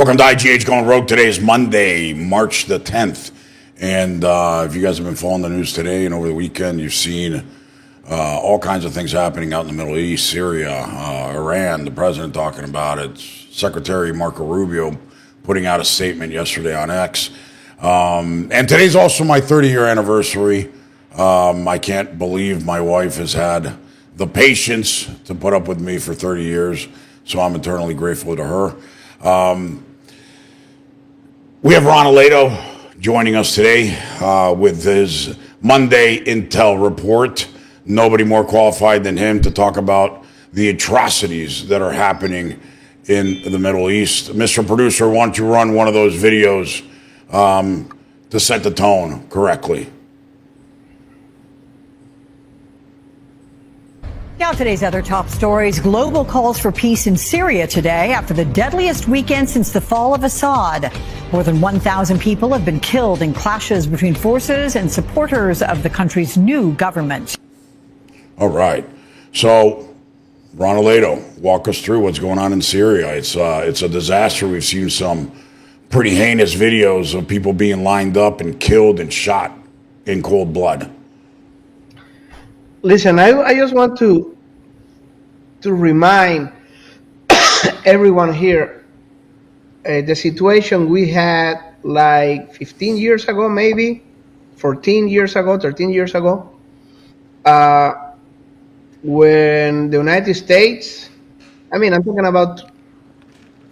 Welcome to IGH Going Rogue. Today is Monday, March the 10th. And if you guys have been following the news today and over the weekend, you've seen all kinds of things happening out in the Middle East, Syria, Iran, the president talking about it, Secretary Marco Rubio putting out a statement yesterday on X. And today's also my 30-year anniversary. I can't believe my wife has had the patience to put up with me for 30 years, so I'm eternally grateful to her. We have RON ALEDO joining us today with his Monday Intel report. Nobody more qualified than him to talk about the atrocities that are happening in the Middle East. Mr. Producer, why don't you run one of those videos to set the tone correctly? Now today's other top stories. Global calls for peace in Syria today after the deadliest weekend since the fall of Assad. More than 1,000 people have been killed in clashes between forces and supporters of the country's new government. All right. So, RON ALEDO, walk us through what's going on in Syria. It's a disaster. We've seen some pretty heinous videos of people being lined up and killed and shot in cold blood. Listen, I just want to remind everyone here the situation we had like 15 years ago, maybe 14 years ago, 13 years ago, when the United States, I'm talking about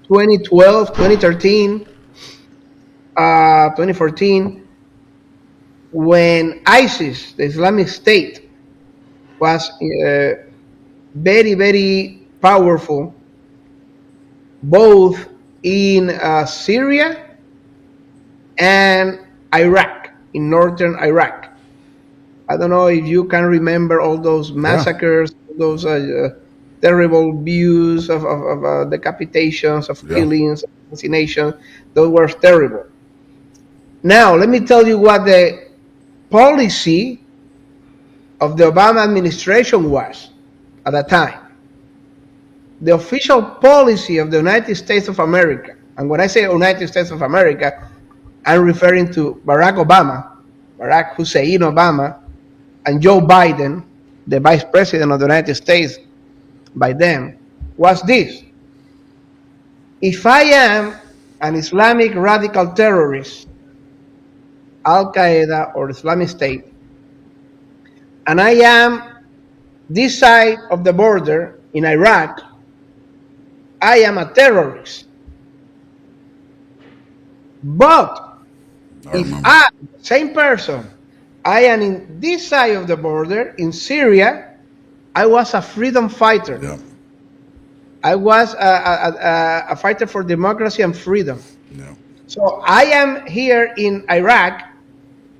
2012, 2013, 2014, when ISIS, the Islamic State, was very, very powerful, both in Syria and Iraq, in northern Iraq. I don't know if you can remember all those massacres, those terrible views of decapitations, of killings, assassinations. Those were terrible. Now, let me tell you what the policy of the Obama administration was at that time. The official policy of the United States of America, and when I say United States of America, I'm referring to Barack Hussein Obama, and Joe Biden, the vice president of the United States by then, was this: if I am an Islamic radical terrorist, Al Qaeda or Islamic State, and I am this side of the border in Iraq, I am a terrorist. But if I, same person, I am in this side of the border in Syria, I was a freedom fighter. Yeah. I was a fighter for democracy and freedom. Yeah. So I am here in Iraq,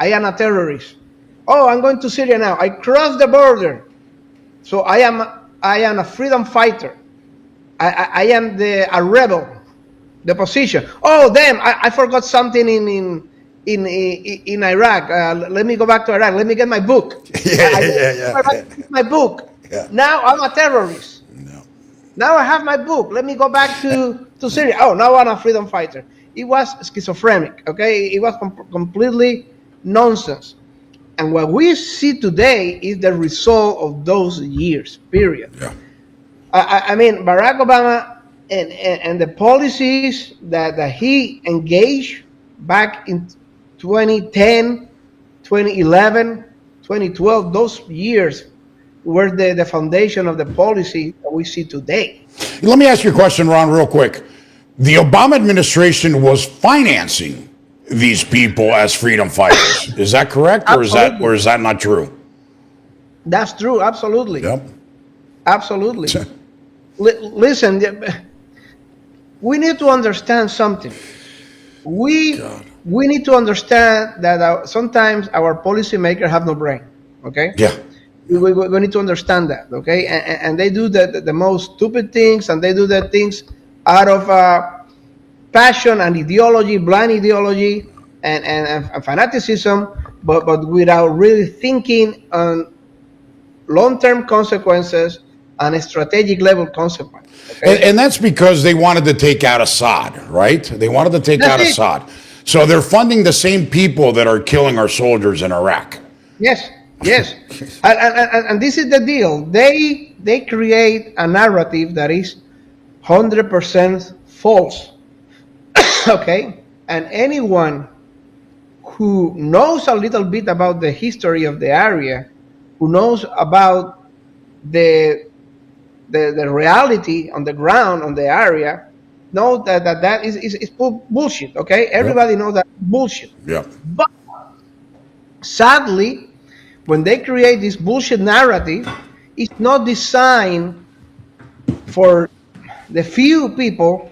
I am a terrorist. Oh, I'm going to Syria now. I crossed the border. So I am a freedom fighter. I am a rebel, the position. Oh, damn, I forgot something in Iraq. Let me go back to Iraq. Let me get my book. My book. Yeah. Now I'm a terrorist. No. Now I have my book. Let me go back to Syria. Oh, now I'm a freedom fighter. It was schizophrenic, okay? It was completely nonsense. And what we see today is the result of those years, period. Yeah. Barack Obama and the policies that he engaged back in 2010, 2011, 2012, those years were the foundation of the policy that we see today. Let me ask you a question, Ron, real quick. The Obama administration was financing these people as freedom fighters. Is that correct? Or is that not true? That's true, absolutely. Yep. Absolutely. Listen, we need to understand something. We need to understand that sometimes our policymakers have no brain, okay? Yeah. We need to understand that, okay? And they do the most stupid things, and they do the things out of passion and ideology, blind ideology, and fanaticism, but without really thinking on long-term consequences and a strategic level consequence. Okay? And that's because they wanted to take out Assad, right? They wanted to take out Assad. So they're funding the same people that are killing our soldiers in Iraq. Yes, yes. And this is the deal. They create a narrative that is 100% false. Okay? And anyone who knows a little bit about the history of the area, who knows about the reality on the ground on the area, know that is bullshit. Okay, everybody knows that bullshit. Yeah. But sadly, when they create this bullshit narrative, it's not designed for the few people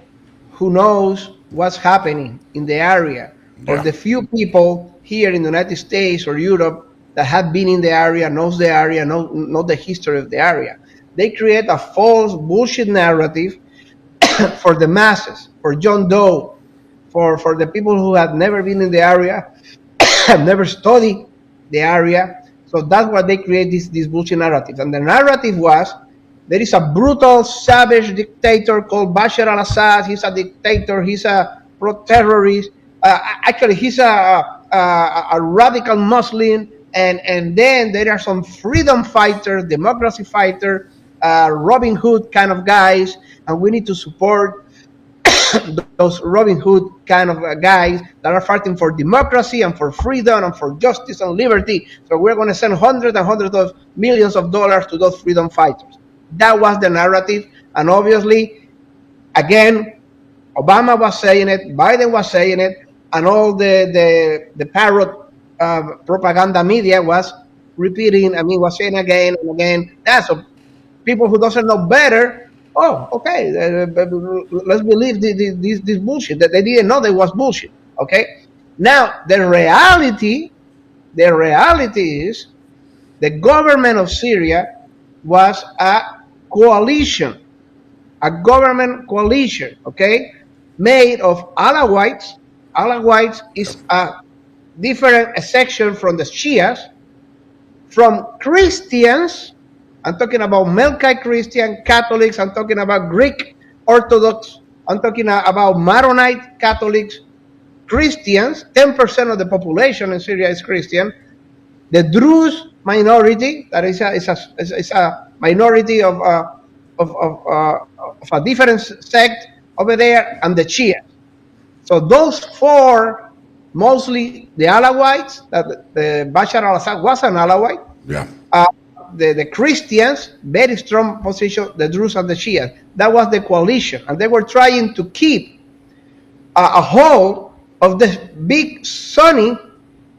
who knows what's happening in the area, or the few people here in the United States or Europe that have been in the area, knows the area, know the history of the area. They create a false bullshit narrative for the masses, for John Doe, for the people who have never been in the area, have never studied the area. So that's why they create this bullshit narrative. And the narrative was, there is a brutal, savage dictator called Bashar al-Assad. He's a dictator. He's a pro-terrorist. Actually, he's a radical Muslim. And then there are some freedom fighters, democracy fighters, Robin Hood kind of guys, and we need to support those Robin Hood kind of guys that are fighting for democracy and for freedom and for justice and liberty. So we're going to send hundreds and hundreds of millions of dollars to those freedom fighters. That was the narrative, and obviously, again, Obama was saying it, Biden was saying it, and all the parrot propaganda media was repeating. Was saying again and again. That's so people who doesn't know better. Oh, okay, let's believe this bullshit that they didn't know that was bullshit. Okay, now the reality is the government of Syria was a coalition, a government coalition. Okay, made of alauitas. Alauitas is a different section from the Shias, from Christians. I'm talking about Melkite Christian, Catholics. I'm talking about Greek Orthodox. I'm talking about Maronite Catholics, Christians. 10% of the population in Syria is Christian. The Druze minority, that is a minority of a different sect over there, and the Shia. So those four, mostly the Alawites, that the Bashar al-Assad was an Alawite. Yeah. The Christians, very strong position, the Druze and the Shia. That was the coalition. And they were trying to keep a hold of the big Sunni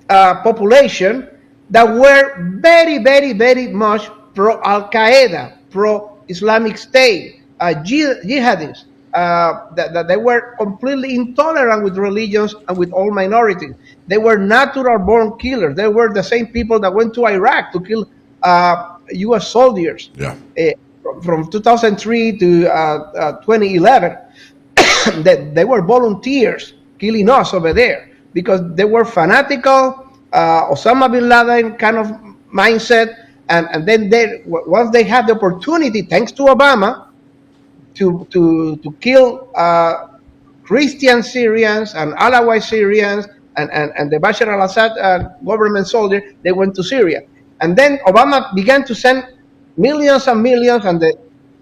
population that were very, very, very much pro-Al-Qaeda, pro-Islamic State, jihadists. That they were completely intolerant with religions and with all minorities. They were natural-born killers. They were the same people that went to Iraq to kill U.S. soldiers. Yeah. From 2003 to 2011, they were volunteers killing us over there because they were fanatical, Osama bin Laden kind of mindset, and then once they had the opportunity, thanks to Obama, to kill Christian Syrians and Alawite Syrians and the Bashar al-Assad government soldier, they went to Syria. And then Obama began to send millions and millions, and the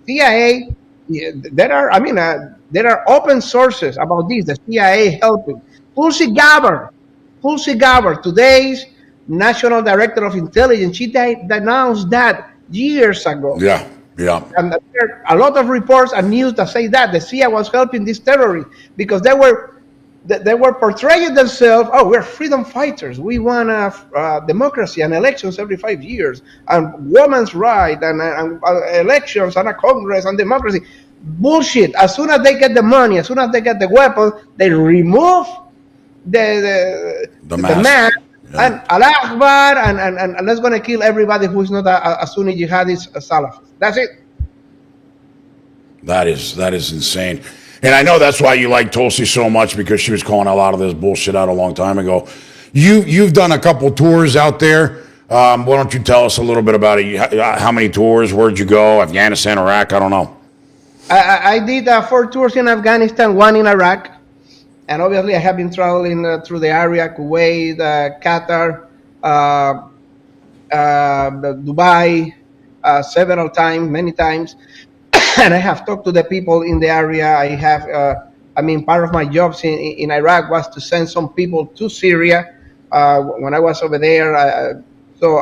CIA, there are open sources about this, the CIA helping. Tulsi Gabbard, today's National Director of Intelligence, she denounced that years ago. Yeah. Yeah. And there are a lot of reports and news that say that the CIA was helping these terrorists because they were portraying themselves. Oh, we're freedom fighters. We want democracy and elections every 5 years, and women's rights and elections and a Congress and democracy. Bullshit. As soon as they get the money, as soon as they get the weapons, they remove the mask. Yeah. And Allah Akbar, and let's gonna kill everybody who is not a Sunni jihadist Salafist. That's it. That is insane. And I know that's why you like Tulsi so much, because she was calling a lot of this bullshit out a long time ago. You've done a couple tours out there. Why don't you tell us a little bit about it? How many tours? Where'd you go? Afghanistan, Iraq? I don't know. I did 4 tours in Afghanistan, 1 in Iraq, and obviously I have been traveling through the area, Kuwait, Qatar, Dubai, several times, many times, and I have talked to the people in the area. I have, part of my jobs in Iraq was to send some people to Syria when I was over there. So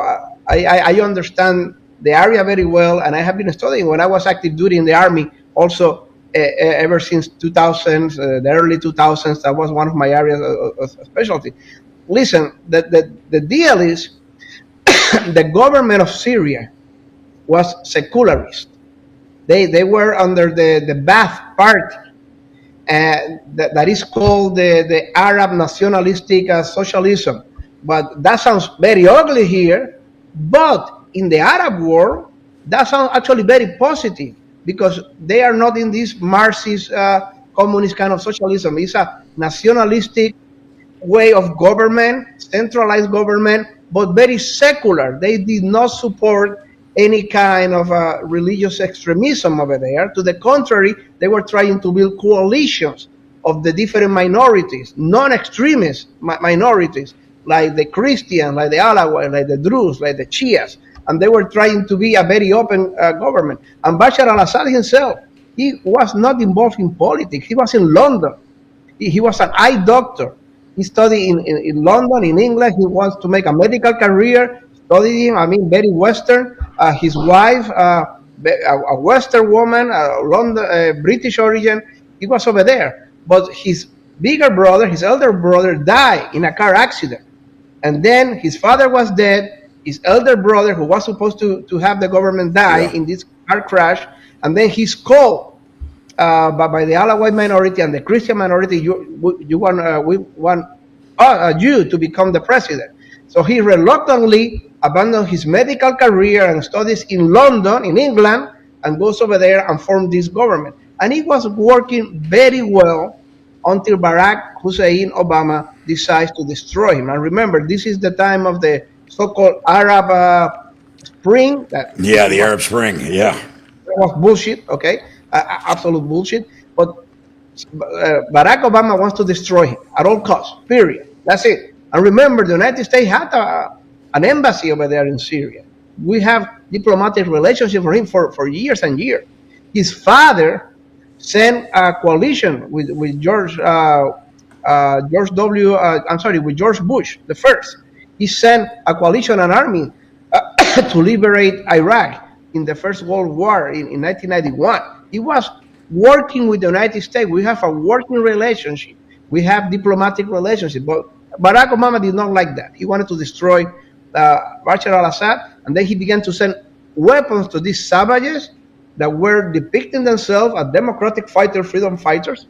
I understand the area very well, and I have been studying when I was active duty in the Army. Also, ever since 2000s, the early 2000s, that was one of my areas of specialty. Listen, the deal is the government of Syria was secularist. They were under the Ba'ath Party, and that is called the Arab nationalistic socialism. But that sounds very ugly here. But in the Arab world, that sounds actually very positive, because they are not in this Marxist, communist kind of socialism. It's a nationalistic way of government, centralized government, but very secular. They did not support any kind of religious extremism over there. To the contrary, they were trying to build coalitions of the different minorities, non-extremist minorities, like the Christians, like the alauitas, like the Druze, like the Shias. And they were trying to be a very open government. And Bashar al-Assad himself, he was not involved in politics. He was in London. He was an eye doctor. He studied in London, in England. He wants to make a medical career, studying, very Western. His wife, a Western woman, British origin, he was over there. But his bigger brother, his elder brother, died in a car accident. And then his father was dead. His elder brother, who was supposed to have the government die in this car crash, and then he's called by the Alawite minority and the Christian minority, we want you to become the president. So he reluctantly abandoned his medical career and studies in London, in England, and goes over there and formed this government. And it was working very well until Barack Hussein Obama decides to destroy him. And remember, this is the time of the so-called Arab Spring. The Arab Spring, yeah. That was bullshit, okay? Absolute bullshit. But Barack Obama wants to destroy him at all costs, period. That's it. And remember, the United States had an embassy over there in Syria. We have diplomatic relationship for him for years and years. His father sent a coalition with George Bush the first. He sent a coalition, an army, to liberate Iraq in the First World War in 1991. He was working with the United States. We have a working relationship. We have diplomatic relationship. But Barack Obama did not like that. He wanted to destroy Bashar al-Assad, and then he began to send weapons to these savages that were depicting themselves as democratic fighters, freedom fighters.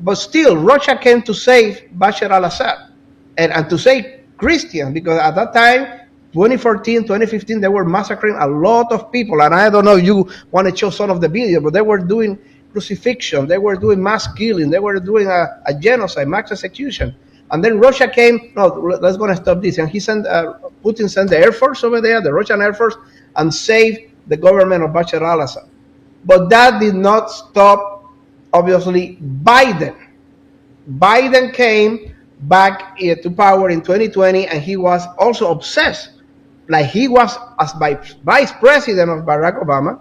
But still, Russia came to save Bashar al-Assad and to save Christians, because at that time, 2014, 2015, they were massacring a lot of people. And I don't know if you want to show some of the video, but they were doing crucifixion. They were doing mass killing. They were doing a genocide, mass execution. And then Russia came, no, let's go and stop this. And Putin sent the Air Force over there, the Russian Air Force, and saved the government of Bashar al-Assad. But that did not stop, obviously, Biden. Biden came back to power in 2020, and he was also obsessed. Like he was as vice president of Barack Obama.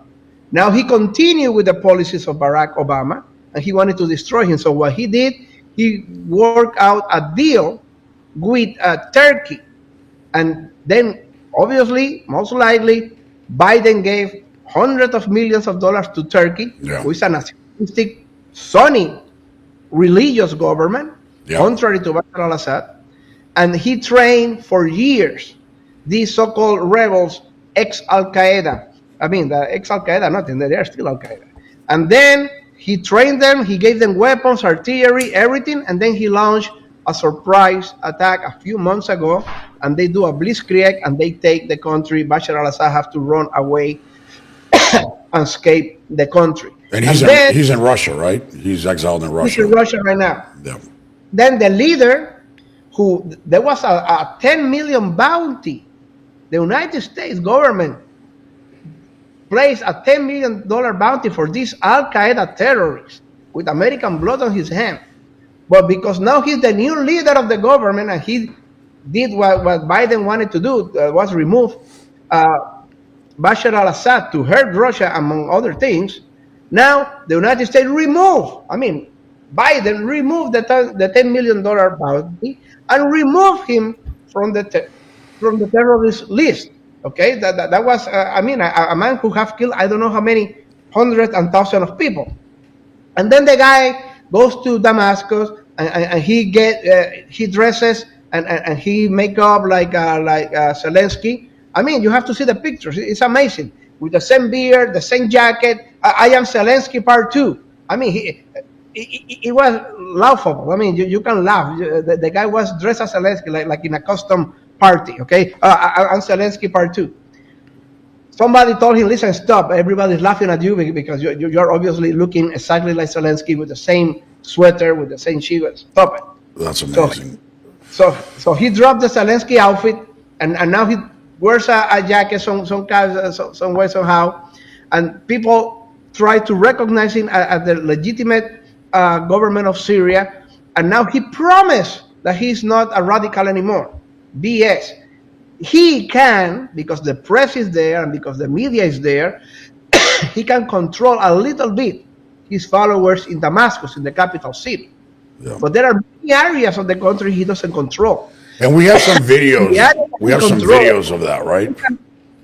Now he continued with the policies of Barack Obama, and he wanted to destroy him. So what he did, he worked out a deal with Turkey. And then, obviously, most likely, Biden gave hundreds of millions of dollars to Turkey, who is a nationalistic, Sunni, religious government, contrary to Bashar al-Assad. And he trained for years these so-called rebels, ex-Al-Qaeda. The ex-Al-Qaeda, nothing, they are still Al-Qaeda. And then he trained them, he gave them weapons, artillery, everything, and then he launched a surprise attack a few months ago, and they do a blitzkrieg, and they take the country. Bashar al-Assad have to run away and escape the country. And he's in Russia, right? He's exiled in Russia. He's in Russia right now. Yeah. Then the leader, there was a 10 million bounty the United States government placed a $10 million bounty for this Al-Qaeda terrorist with American blood on his hand. But because now he's the new leader of the government and he did what Biden wanted to do, was remove Bashar al-Assad to hurt Russia, among other things. Now the United States Biden removed the $10 million bounty and removed him from the terrorist list. Okay, that was a man who have killed I don't know how many hundreds and thousands of people. And then the guy goes to Damascus and he dresses and he make up like Zelensky. I mean, you have to see the pictures. It's amazing. With the same beard, the same jacket. I am Zelensky part 2. I mean, it was laughable. I mean, you can laugh. The guy was dressed as Zelensky, like in a custom party. Okay, I'm Zelensky part 2. Somebody told him, "Listen, stop! Everybody's laughing at you because you're obviously looking exactly like Zelensky with the same sweater, with the same shoes. Stop it." That's amazing. So he dropped the Zelensky outfit, and now he wears a jacket some way somehow, and people try to recognize him as the legitimate government of Syria, and now he promised that he's not a radical anymore. BS. He can, because the press is there and because the media is there, he can control a little bit his followers in Damascus, in the capital city. Yeah. But there are many areas of the country he doesn't control. And we have some videos. We have some videos of that, right?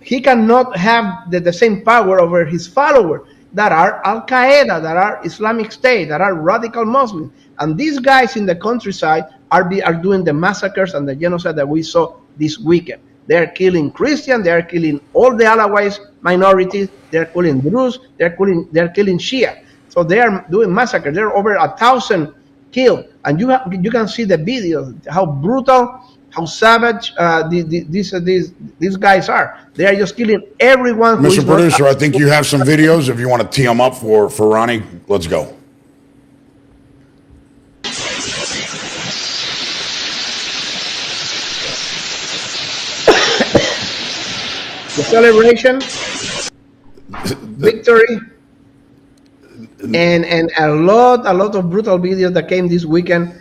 He cannot have the same power over his followers that are Al-Qaeda, that are Islamic State, that are radical Muslims. And these guys in the countryside are doing the massacres and the genocide that we saw this weekend. They are killing Christians, they are killing all the Alawite minorities, they are killing Druze, they are killing Shia. So they are doing massacres. There are over 1,000 killed, and you can see the videos, how brutal, how savage these guys are. They are just killing everyone. Mr. Producer, I think you have some videos. If you want to tee them up for Ronnie, let's go. The celebration, victory, and a lot of brutal videos that came this weekend.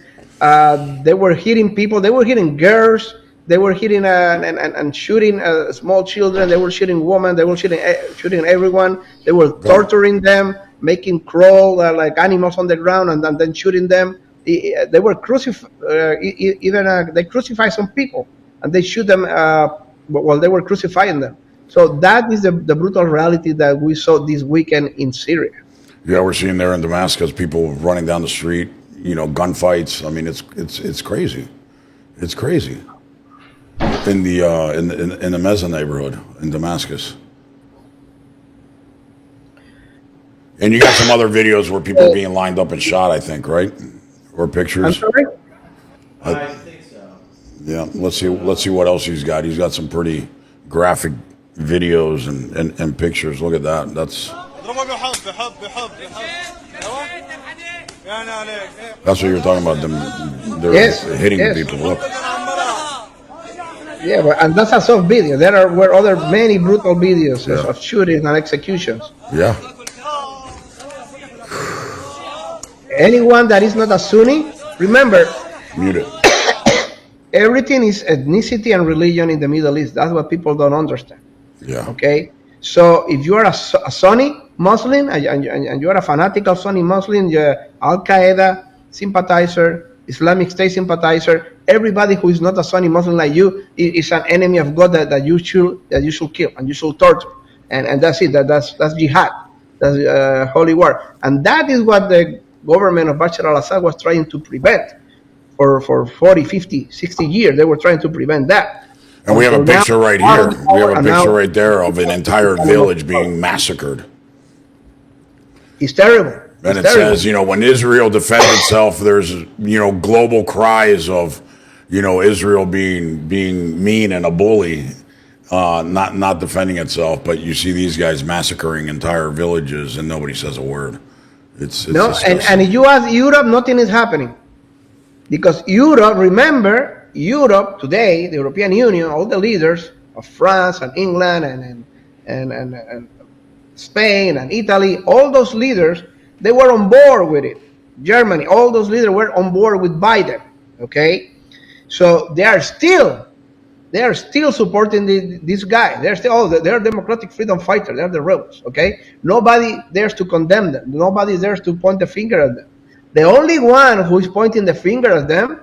They were hitting people. They were hitting girls. They were hitting and shooting small children. They were shooting women. They were shooting everyone. They were torturing them, making crawl like animals on the ground, and then shooting them. They were crucified. They crucified some people, and they shoot them while they were crucifying them. So that is the brutal reality that we saw this weekend in Syria. Yeah, we're seeing there in Damascus people running down the street. You know, gunfights. I mean, it's crazy. It's crazy. In the Meza neighborhood in Damascus. And you got some other videos where people are being lined up and shot, I think, right? Or pictures. I'm sorry? I think so. Yeah, let's see what else he's got. He's got some pretty graphic videos and pictures. Look at that. That's what you're talking about. They're hitting people. Look. Yeah, and that's a soft video. There were many brutal videos of shootings and executions. Yeah. Anyone that is not a Sunni, remember, mute it. Everything is ethnicity and religion in the Middle East. That's what people don't understand. Yeah. Okay. So if you are a Sunni Muslim and you are a fanatical Sunni Muslim, you're Al Qaeda sympathizer, Islamic State sympathizer, everybody who is not a Sunni Muslim like you is an enemy of God that you should kill and you should torture. And that's it. That's jihad. That's holy war. And that is what the government of Bashar al-Assad was trying to prevent for 40, 50, 60 years. They were trying to prevent that. And we have a picture right here. We have a picture right there of an entire village being massacred. It's terrible. And it says, when Israel defends itself, there's, global cries of, Israel being mean and a bully, not defending itself. But you see these guys massacring entire villages and nobody says a word. It's no, and if you ask Europe, nothing is happening. Because Europe, remember, Europe today, the European Union, all the leaders of France and England and Spain and Italy, all those leaders, they were on board with it. Germany, all those leaders were on board with Biden. Okay, so they are still supporting this guy. They're democratic freedom fighters. They're the rebels. Okay, nobody dares to condemn them. Nobody dares to point the finger at them. The only one who is pointing the finger at them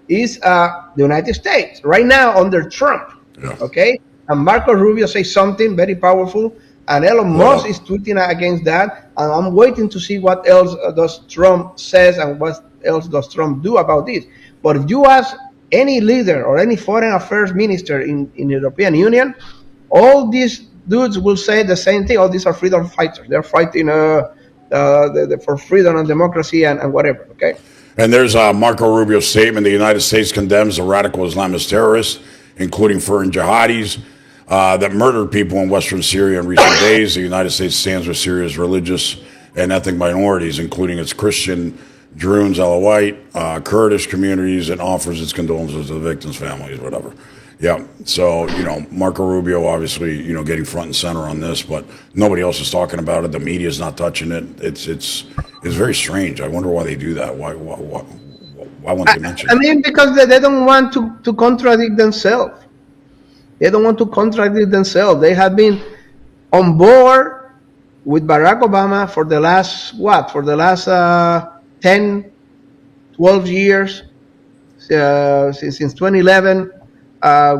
is the United States right now under Trump. Yeah. Okay, and Marco Rubio says something very powerful, and Elon Musk is tweeting against that. And I'm waiting to see what else does Trump says and what else does Trump do about this. But if you ask any leader or any foreign affairs minister in the European Union, all these dudes will say the same thing. Oh, these are freedom fighters. They're fighting for freedom and democracy and whatever. Okay. And there's Marco Rubio's statement. The United States condemns the radical Islamist terrorists, including foreign jihadis, that murdered people in western Syria in recent days. The United States stands with Syria's religious and ethnic minorities, including its Christian, Druze, Alawite, Kurdish communities, and offers its condolences to the victims' families, whatever. Yeah. So, Marco Rubio, obviously, getting front and center on this, but nobody else is talking about it. The media's not touching it. It's very strange. I wonder why they do that. Why won't they mention it? I mean, because they don't want to contradict themselves. They don't want to contradict themselves. They have been on board with Barack Obama for the last 10, 12 years, since 2011,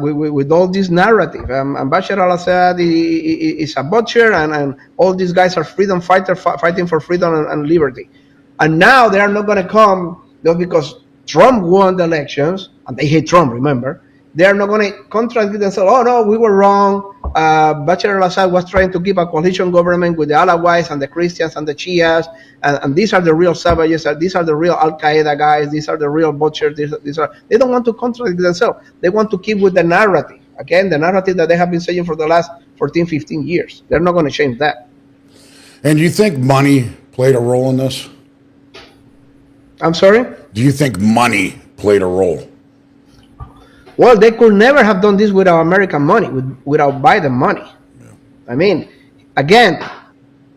with all this narrative. And Bashar al-Assad is a butcher, and all these guys are freedom fighters fighting for freedom and liberty. And now they are not going to come just because Trump won the elections, and they hate Trump, remember. They are not going to contradict themselves. Oh, no, we were wrong. Bashar al-Assad was trying to keep a coalition government with the alauitas and the Christians and the Shias, and these are the real savages. These are the real Al-Qaeda guys. These are the real butchers. They don't want to contradict themselves. They want to keep with the narrative. Again, the narrative that they have been saying for the last 14, 15 years. They're not going to change that. And you think money played a role in this? I'm sorry? Do you think money played a role? Well, they could never have done this without American money, without Biden money. Yeah. I mean, again,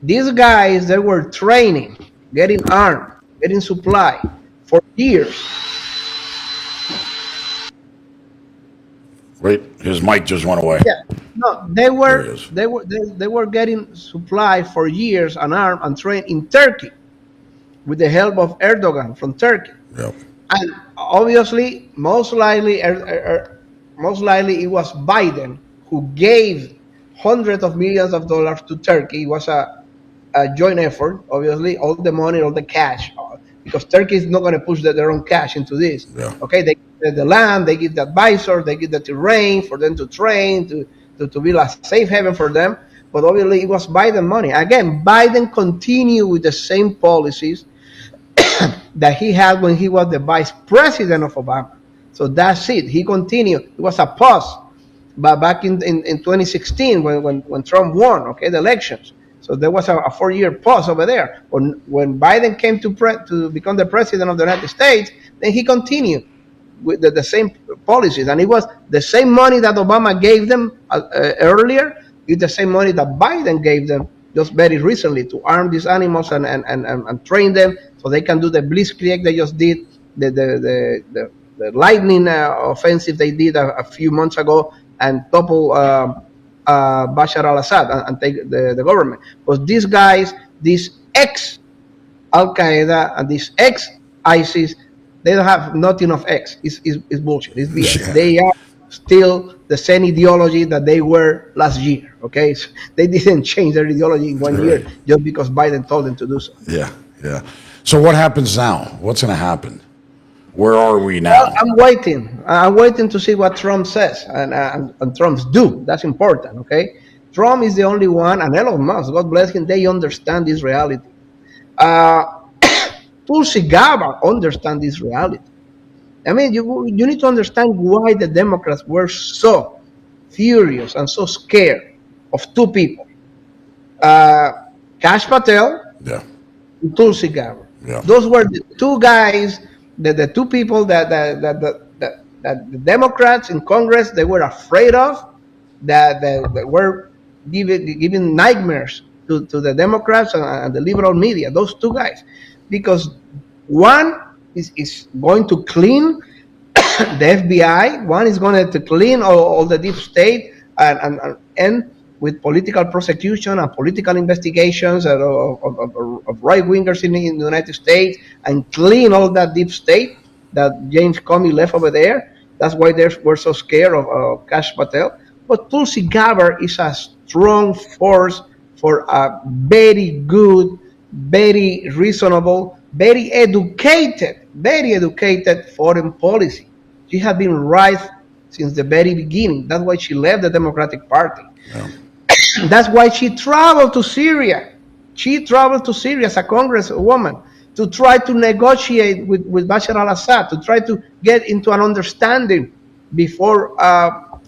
these guys, they were training, getting armed, getting supply for years. Wait, his mic just went away. Yeah, no, they were getting supply for years and armed and trained in Turkey with the help of Erdogan from Turkey. Yeah. And obviously, most likely it was Biden who gave hundreds of millions of dollars to Turkey. It was a joint effort, obviously, all the money, all the cash, because Turkey is not going to push their own cash into this. Yeah. Okay, they give the land, they give the advisors, they give the terrain for them to train, to build a safe haven for them. But obviously, it was Biden money. Again, Biden continued with the same policies that he had when he was the vice president of Obama. So that's it. He continued. It was a pause, but back in 2016 when Trump won, okay, the elections. So there was a 4-year pause over there. When Biden came to become the president of the United States, then he continued with the same policies, and it was the same money that Obama gave them earlier. It's the same money that Biden gave them just very recently to arm these animals and train them so they can do the blitzkrieg they just did, the lightning offensive they did a few months ago and topple Bashar al-Assad and take the government. Because these guys, these ex-Al-Qaeda and these ex-ISIS, they don't have nothing of X. It's bullshit. It's BS. Yeah. They are still the same ideology that they were last year, okay? So they didn't change their ideology in 1 year just because Biden told them to do so. Yeah, yeah. So what happens now? What's going to happen? Where are we now? Well, I'm waiting. I'm waiting to see what Trump says and Trump's do. That's important, okay? Trump is the only one, and Elon Musk, God bless him, they understand this reality. Tulsi Gabbard understand this reality. I mean, you need to understand why the Democrats were so furious and so scared of two people. Kash Patel and Tulsi Gabbard. Yeah. Those were the two guys, the two people that the Democrats in Congress, they were afraid of, that were giving nightmares to the Democrats and the liberal media, those two guys, because one is going to clean the FBI, one is going to clean all the deep state and end with political prosecution and political investigations of right-wingers in the United States, and clean all that deep state that James Comey left over there. That's why they were so scared of Kash Patel. But Tulsi Gabbard is a strong force for a very good, very reasonable, very educated foreign policy. She has been right since the very beginning. That's why she left the Democratic Party. Yeah. That's why she traveled to Syria. She traveled to Syria as a congresswoman to try to negotiate with Bashar al-Assad, to try to get into an understanding before Barack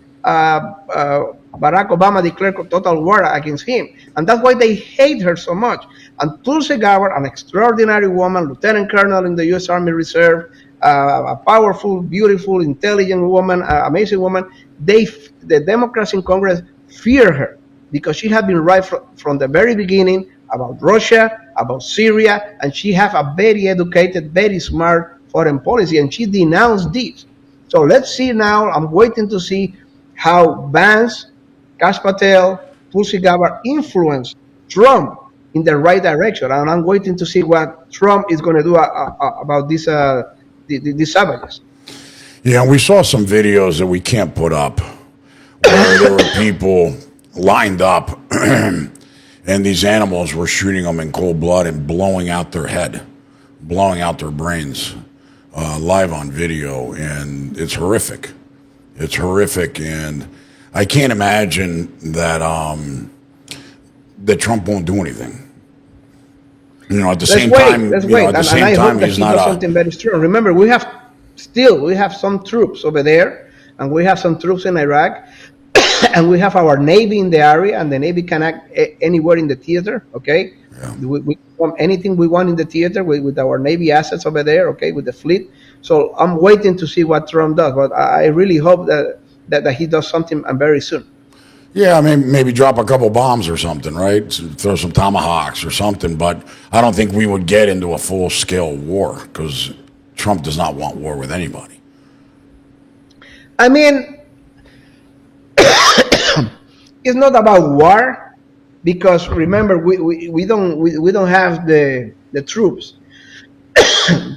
Obama declared total war against him. And that's why they hate her so much. And Tulsi Gabbard, an extraordinary woman, lieutenant colonel in the U.S. Army Reserve, a powerful, beautiful, intelligent woman, amazing woman, the Democrats in Congress fear her because she had been right from the very beginning about Russia, about Syria, and she has a very educated, very smart foreign policy, and she denounced this. So let's see now. I'm waiting to see how Vance, Kash Patel, Tulsi Gabbard influence Trump in the right direction, and I'm waiting to see what Trump is going to do about these savages. Yeah, we saw some videos that we can't put up where there were people lined up and these animals were shooting them in cold blood and blowing out their head, blowing out their brains, live on video, and it's horrific. It's horrific, and I can't imagine that that Trump won't do anything. You know, at the same time, at the same time, he's not something very strong. Remember, we have some troops over there, and we have some troops in Iraq, and we have our Navy in the area, and the Navy can act anywhere in the theater, okay? Yeah. We want anything we want in the theater with our Navy assets over there, okay, with the fleet. So I'm waiting to see what Trump does, but I really hope that he does something very soon. Yeah, I mean, maybe drop a couple bombs or something, right? Throw some tomahawks or something, but I don't think we would get into a full-scale war because Trump does not want war with anybody. I mean, it's not about war because remember we don't have the troops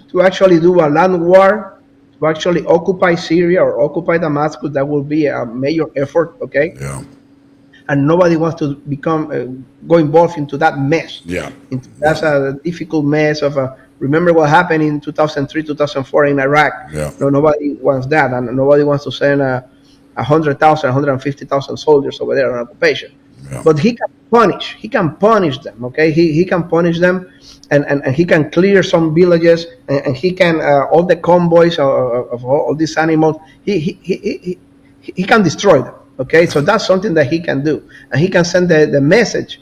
to actually do a land war, to actually occupy Syria or occupy Damascus. That will be a major effort, okay? Yeah. And nobody wants to go involved into that mess. Yeah. That's a difficult mess of remember what happened in 2003, 2004 in Iraq. Yeah. No, nobody wants that, and nobody wants to send 100,000, 150,000 soldiers over there on occupation. Yeah. But he can punish them, okay? He can punish them, and he can clear some villages, and he can all the convoys of all these animals. He can destroy them, okay? So that's something that he can do, and he can send the message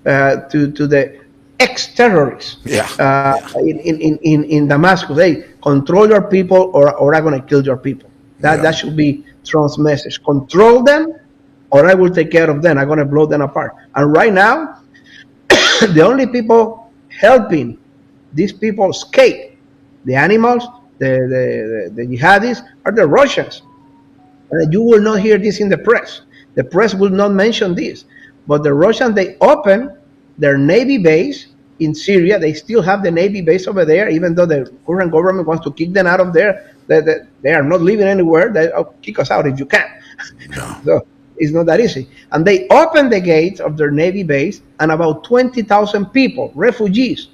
to the ex-terrorists in Damascus. Hey, control your people, or I'm going to kill your people. That should be Trump's message. Control them, or I will take care of them. I'm going to blow them apart. And right now, the only people helping these people escape, the animals, the jihadis, are the Russians. You will not hear this in the press. The press will not mention this. But the Russians, they open their Navy base in Syria. They still have the Navy base over there, even though the current government wants to kick them out of there. They are not living anywhere. They kick us out if you can. No. So it's not that easy. And they opened the gates of their Navy base, and about 20,000 people, refugees,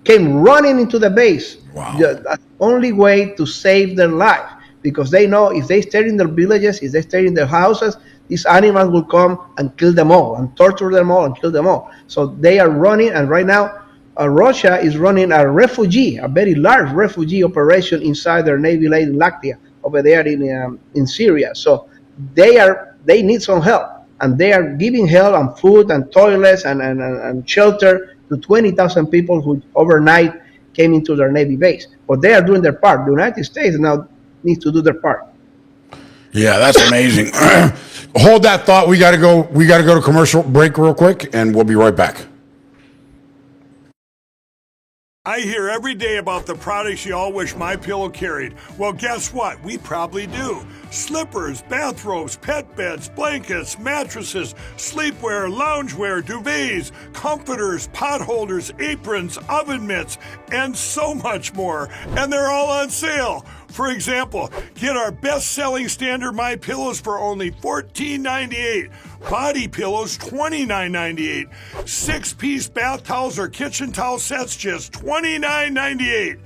came running into the base. Wow. That's the only way to save their life, because they know if they stay in their villages, if they stay in their houses, these animals will come and kill them all, and torture them all, and kill them all. So they are running, and right now, Russia is running a very large refugee operation inside their Navy base in Latakia, over there in Syria. So they need some help, and they are giving help and food and toilets and shelter to 20,000 people who overnight came into their Navy base. But they are doing their part. The United States now needs to do their part. Yeah, that's amazing. hold that thought. We got to go. We got to go to commercial break real quick, and we'll be right back. I hear every day about the products you all wish MyPillow carried. Well, guess what? We probably do. Slippers, bathrobes, pet beds, blankets, mattresses, sleepwear, loungewear, duvets, comforters, pot holders, aprons, oven mitts, and so much more. And they're all on sale. For example, get our best-selling standard MyPillows for only $14.98. Body pillows, $29.98. 6-piece bath towels or kitchen towel sets, just $29.98.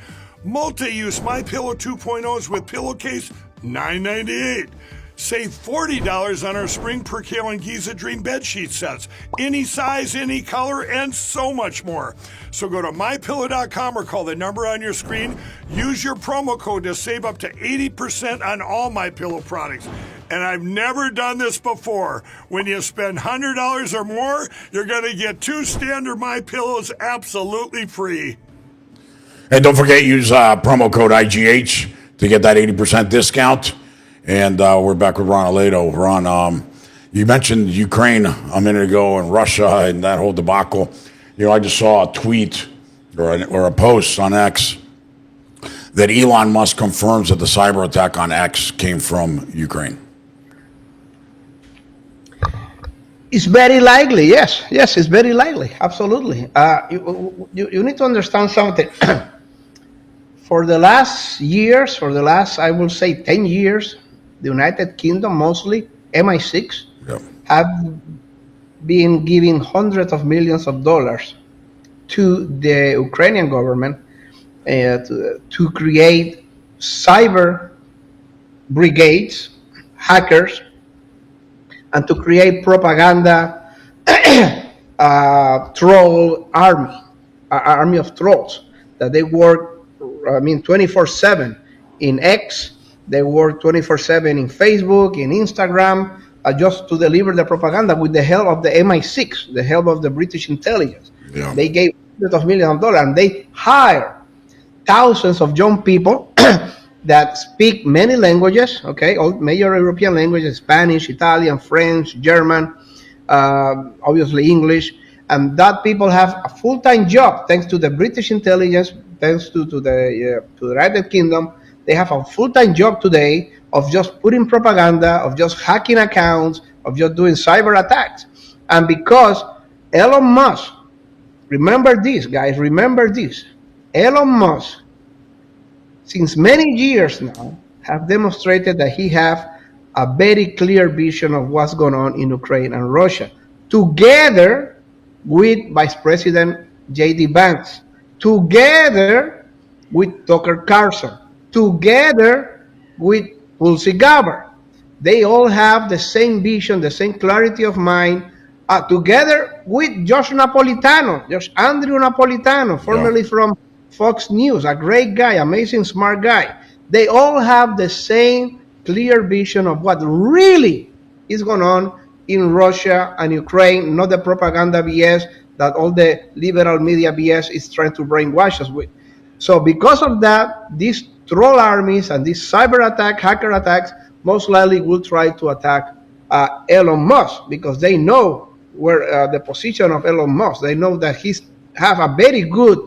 Multi-use MyPillow 2.0s with pillowcase, $9.98. Save $40 on our Spring Percale and Giza Dream bedsheet sets. Any size, any color, and so much more. So go to MyPillow.com or call the number on your screen. Use your promo code to save up to 80% on all MyPillow products. And I've never done this before. When you spend $100 or more, you're going to get 2 standard MyPillows absolutely free. And don't forget, use promo code IGH to get that 80% discount. And we're back with Ron Aledo. Ron, you mentioned Ukraine a minute ago and Russia and that whole debacle. You know, I just saw a tweet or a post on X that Elon Musk confirms that the cyber attack on X came from Ukraine. It's very likely, yes. Yes, it's very likely, absolutely. You need to understand something. For the last, I will say 10 years, the United Kingdom, mostly MI6, have been giving hundreds of millions of dollars to the Ukrainian government to create cyber brigades, hackers, and to create propaganda troll army of trolls that they work, 24/7 in X. They work 24/7 in Facebook, in Instagram, just to deliver the propaganda with the help of the MI6, the help of the British intelligence. Yeah. They gave hundreds of millions of dollars, and they hire thousands of young people that speak many languages, okay, all major European languages, Spanish, Italian, French, German, obviously English, and that people have a full-time job thanks to the British intelligence, thanks to the United Kingdom. They have a full-time job today of just putting propaganda, of just hacking accounts, of just doing cyber attacks. And because Elon Musk, remember this, guys, remember this, Elon Musk, since many years now, have demonstrated that he have a very clear vision of what's going on in Ukraine and Russia, together with Vice President J.D. Vance, together with Tucker Carlson, together with Tulsi Gabbard. They all have the same vision, the same clarity of mind, together with Josh Andrew Napolitano, formerly from Fox News, a great guy, amazing, smart guy. They all have the same clear vision of what really is going on in Russia and Ukraine, not the propaganda BS that all the liberal media BS is trying to brainwash us with. So because of that, these troll armies and these cyber attack, hacker attacks, most likely will try to attack Elon Musk, because they know where the position of Elon Musk. They know that he's have a very good,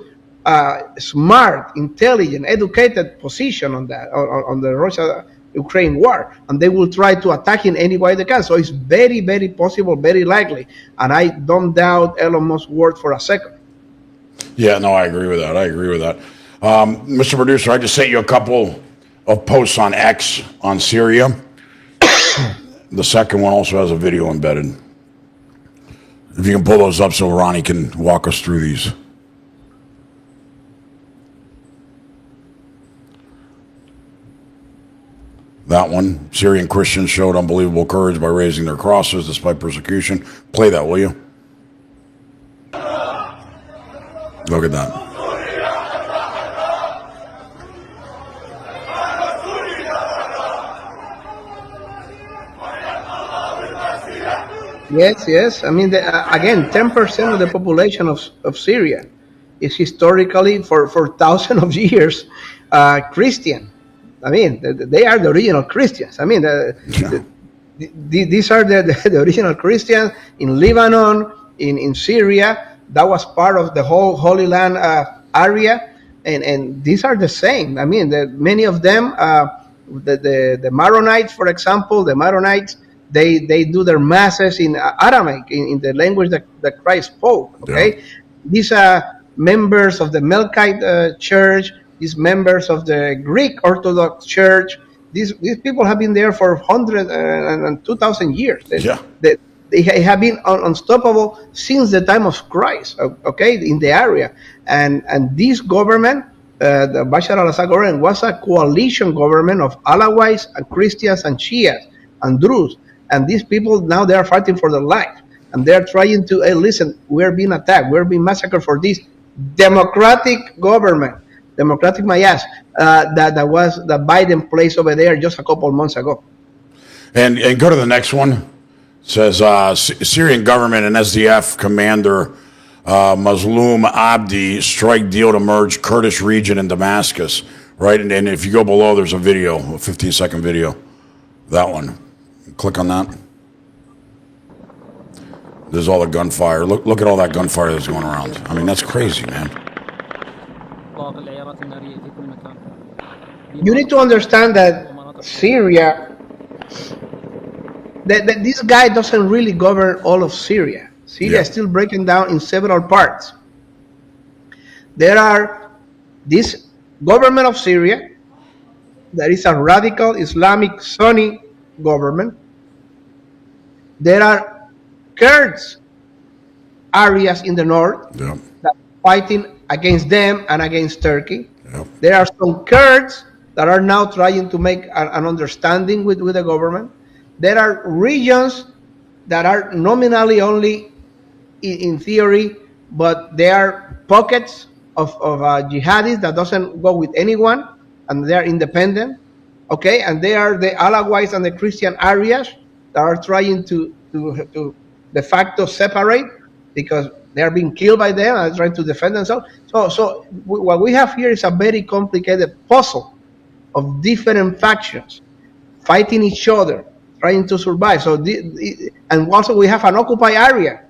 smart, intelligent, educated position on that, on the Russia-Ukraine war, and they will try to attack in any way they can. So it's very, very possible, very likely, and I don't doubt Elon Musk's word for a second. Yeah, no, I agree with that. Mr. Producer, I just sent you a couple of posts on X on Syria. The second one also has a video embedded. If you can pull those up so Ronnie can walk us through these. That one, Syrian Christians showed unbelievable courage by raising their crosses despite persecution. Play that, will you? Look at that. Yes. I mean, again, 10% of the population of Syria is historically, for thousands of years, Christian. I mean, they are the original Christians. I mean, These are the original Christians in Lebanon, in Syria. That was part of the whole Holy Land area, and these are the same. I mean, many of them, the Maronites, for example, the Maronites, they do their masses in Aramaic, in the language that Christ spoke. Okay, yeah. These are members of the Melkite Church. These members of the Greek Orthodox Church. These people have been there for 100 and 2,000 years. They have been unstoppable since the time of Christ, okay, in the area. And this government, the Bashar al-Assad government, was a coalition government of Alawites and Christians and Shias and Druze. And these people, now they are fighting for their life. And they're trying to, hey, listen, we're being attacked. We're being massacred for this democratic government. Democratic Mayas that Biden placed over there just a couple of months ago. And go to the next one. It says Syrian government and SDF commander Mazloum Abdi strike deal to merge Kurdish region in Damascus. Right, and if you go below, there's a video, a 15-second video. That one. Click on that. There's all the gunfire. Look at all that gunfire that's going around. I mean, that's crazy, man. You need to understand that Syria, that this guy doesn't really govern all of Syria. Syria is still breaking down in several parts. There are this government of Syria that is a radical Islamic Sunni government. There are Kurds areas in the north that are fighting against them and against Turkey. There are some Kurds that are now trying to make an understanding with the government. There are regions that are nominally only in theory, but they are pockets of jihadis that doesn't go with anyone, and they are independent. Okay, and they are the Alawites and the Christian areas that are trying to de facto separate because they are being killed by them and trying to defend themselves. So what we have here is a very complicated puzzle of different factions fighting each other, trying to survive. And also we have an occupied area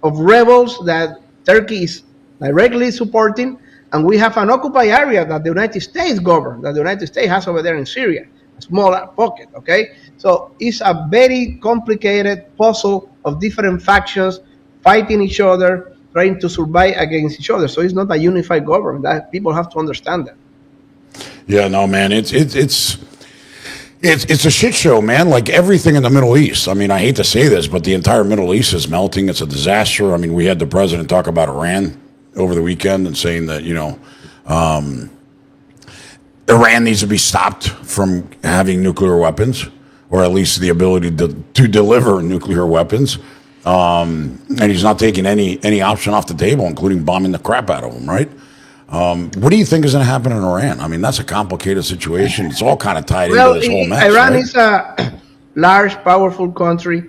of rebels that Turkey is directly supporting, and we have an occupied area that the United States governs, that the United States has over there in Syria, a small pocket, okay? So it's a very complicated puzzle of different factions fighting each other, trying to survive against each other. So it's not a unified government. That people have to understand that. Yeah, no, man, it's a shit show, man. Like everything in the Middle East. I mean, I hate to say this, but the entire Middle East is melting. It's a disaster. I mean, we had the president talk about Iran over the weekend and saying that, Iran needs to be stopped from having nuclear weapons, or at least the ability to deliver nuclear weapons. And he's not taking any option off the table, including bombing the crap out of them, right? What do you think is going to happen in Iran? I mean, that's a complicated situation. It's all kind of tied into this whole mess. Iran right? is a large, powerful country.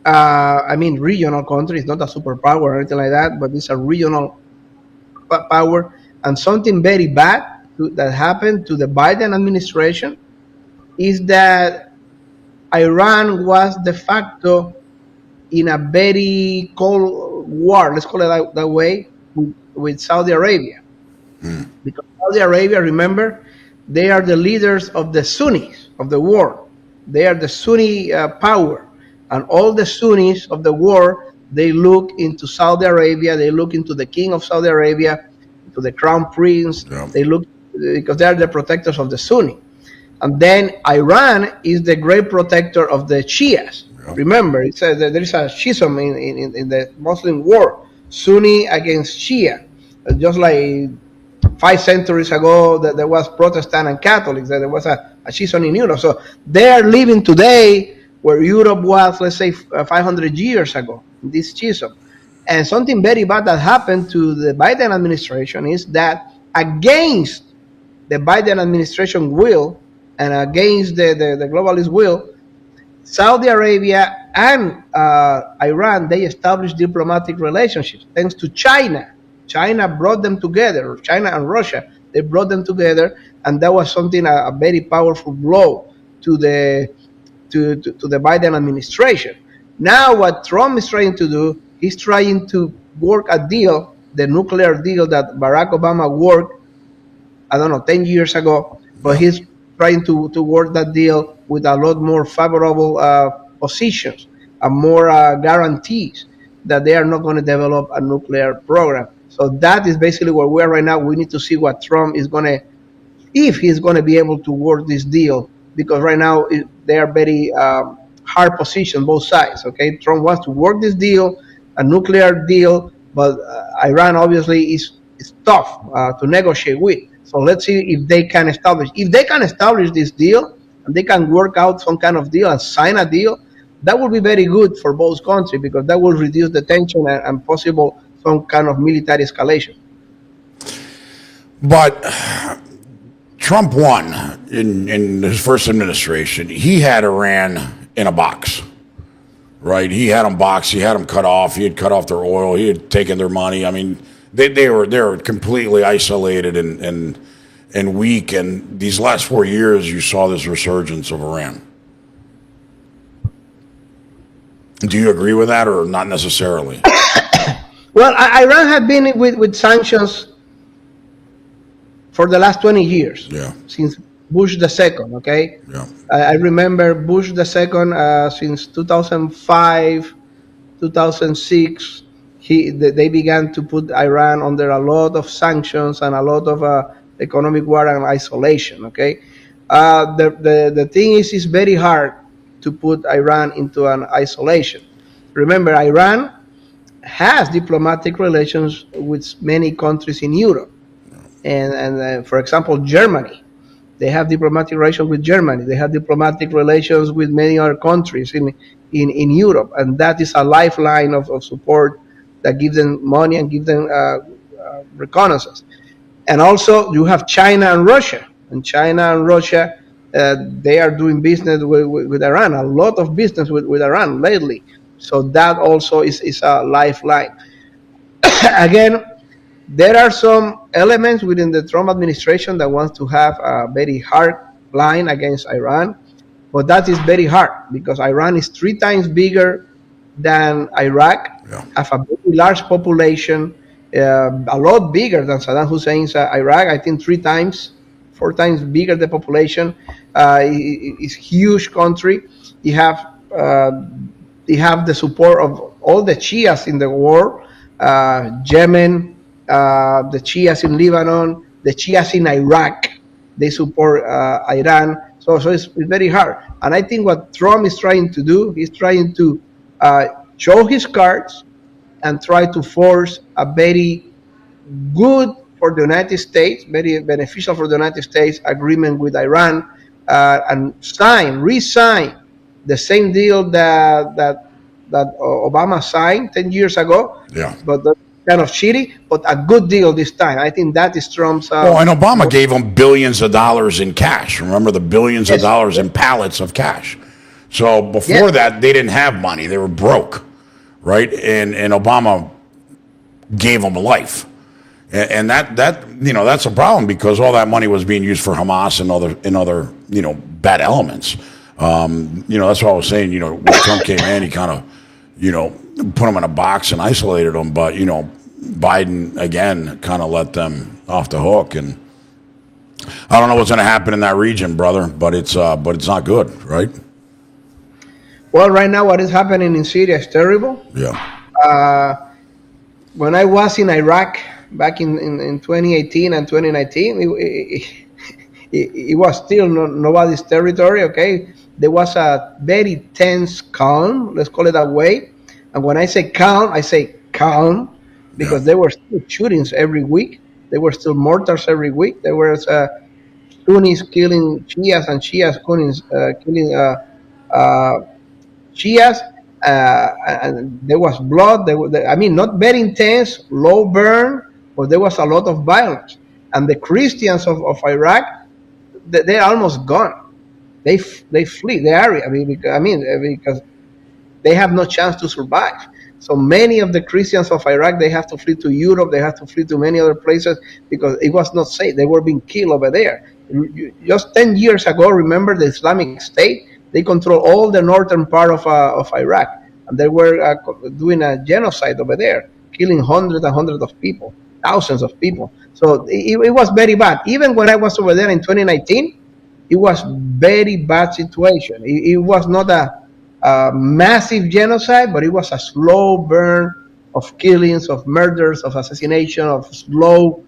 Regional country. It's not a superpower or anything like that, but it's a regional power. And something very bad that happened to the Biden administration is that Iran was de facto in a very cold war, let's call it that way, with Saudi Arabia. Because Saudi Arabia, remember, they are the leaders of the Sunnis of the world. They are the Sunni power. And all the Sunnis of the world, they look into Saudi Arabia, they look into the king of Saudi Arabia, to the crown prince. They look, because they are the protectors of the Sunni. And then Iran is the great protector of the Shias. Remember, it says that there is a schism in the Muslim world, Sunni against Shia. Just like 5 centuries ago, that there was Protestant and Catholics, that there was a schism in Europe. So they are living today where Europe was, let's say, 500 years ago, this schism. And something very bad that happened to the Biden administration is that against the Biden administration will and against the globalist will, Saudi Arabia and Iran, they established diplomatic relationships thanks to China. China brought them together, China and Russia, they brought them together, and that was something, a very powerful blow to the to the Biden administration. Now, what Trump is trying to do, he's trying to work a deal, the nuclear deal that Barack Obama worked, I don't know, 10 years ago, but he's trying to work that deal with a lot more favorable positions and more guarantees that they are not going to develop a nuclear program. So that is basically where we are right now. We need to see what Trump is going to, if he's going to be able to work this deal, because right now they are very hard position, both sides. Okay, Trump wants to work this deal, a nuclear deal, but Iran obviously is tough to negotiate with. So let's see if they can establish. If they can establish this deal and they can work out some kind of deal and sign a deal, that will be very good for both countries, because that will reduce the tension and possible some kind of military escalation. But Trump won in his first administration. He had Iran in a box, right? He had them boxed. He had them cut off. He had cut off their oil. He had taken their money. I mean, they were completely isolated and weak. And these last 4 years, you saw this resurgence of Iran. Do you agree with that, or not necessarily? Well, Iran had been with sanctions for the last 20 years. Yeah. Since Bush II, okay? Yeah. I remember Bush II since 2005, 2006, they began to put Iran under a lot of sanctions and a lot of economic war and isolation, okay? The thing is, it's very hard to put Iran into an isolation. Remember, Iran has diplomatic relations with many countries in Europe. And for example, Germany. They have diplomatic relations with Germany. They have diplomatic relations with many other countries in Europe. And that is a lifeline of support that gives them money and gives them reconnaissance. And also, you have China and Russia. And China and Russia, they are doing business with Iran, a lot of business with Iran lately. So that also is a lifeline. Again, there are some elements within the Trump administration that wants to have a very hard line against Iran, but that is very hard because Iran is 3 times bigger than Iraq, have a very large population, a lot bigger than Saddam Hussein's Iraq. I think 4 times bigger the population. It's huge country. You have the support of all the Shias in the world, Yemen, the Shias in Lebanon, the Shias in Iraq. They support Iran. So it's very hard. And I think what Trump is trying to do, he's trying to show his cards and try to force a very good for the United States, very beneficial for the United States agreement with Iran, and re-sign the same deal that Obama signed 10 years ago. Yeah. But that's kind of shitty, but a good deal this time. I think that is Trump's... and Obama gave them billions of dollars in cash. Remember the billions of dollars in pallets of cash. So before that, they didn't have money. They were broke, right? And Obama gave them life. And that's a problem because all that money was being used for Hamas and other bad elements. That's what I was saying. When Trump came in, he kind of put them in a box and isolated them. But Biden again kind of let them off the hook. And I don't know what's going to happen in that region, brother. But it's not good, right? Well, right now what is happening in Syria is terrible. Yeah. When I was in Iraq back in 2018 and 2019, it was still nobody's territory, okay? There was a very tense calm, let's call it that way. And when I say calm because there were still shootings every week. There were still mortars every week. There was Sunnis killing Shias and Shias killing Shias. And there was blood. Not very intense, low burn, but there was a lot of violence. And the Christians of Iraq, they're almost gone. They flee the area. Because they have no chance to survive. So many of the Christians of Iraq, they have to flee to Europe. They have to flee to many other places because it was not safe. They were being killed over there. Just 10 years ago, remember the Islamic State? They control all the northern part of Iraq, and they were doing a genocide over there, killing hundreds and hundreds of people, thousands of people. So it was very bad. Even when I was over there in 2019, it was very bad situation. It was not a massive genocide, but it was a slow burn of killings, of murders, of assassination, of slow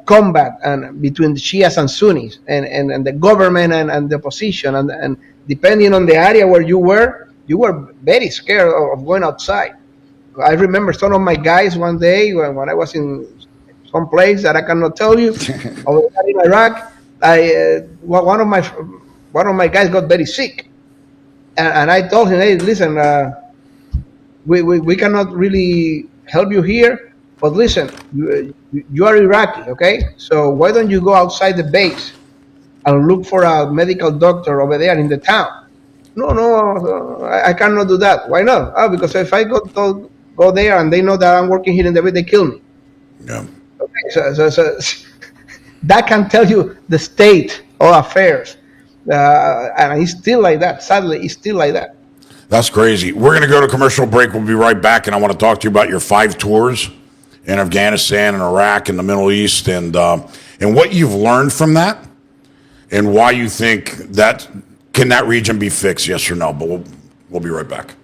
combat and between the Shias and Sunnis, and the government and the opposition, and depending on the area where you were very scared of going outside. I remember some of my guys one day when I was in some place that I cannot tell you over there in Iraq. One of my guys got very sick, and I told him, hey, listen, we cannot really help you here, but listen, you are Iraqi, okay? So why don't you go outside the base and look for a medical doctor over there in the town? No, I cannot do that. Why not? Oh, because if I go there and they know that I'm working here in the base, they kill me. Yeah. Okay, so that can tell you the state of affairs. And it's still like that. Sadly, it's still like that. That's crazy. We're going to go to commercial break. We'll be right back, and I want to talk to you about your 5 tours in Afghanistan and Iraq and the Middle East, and what you've learned from that, and why you think that can that region be fixed, yes or no. But we'll be right back.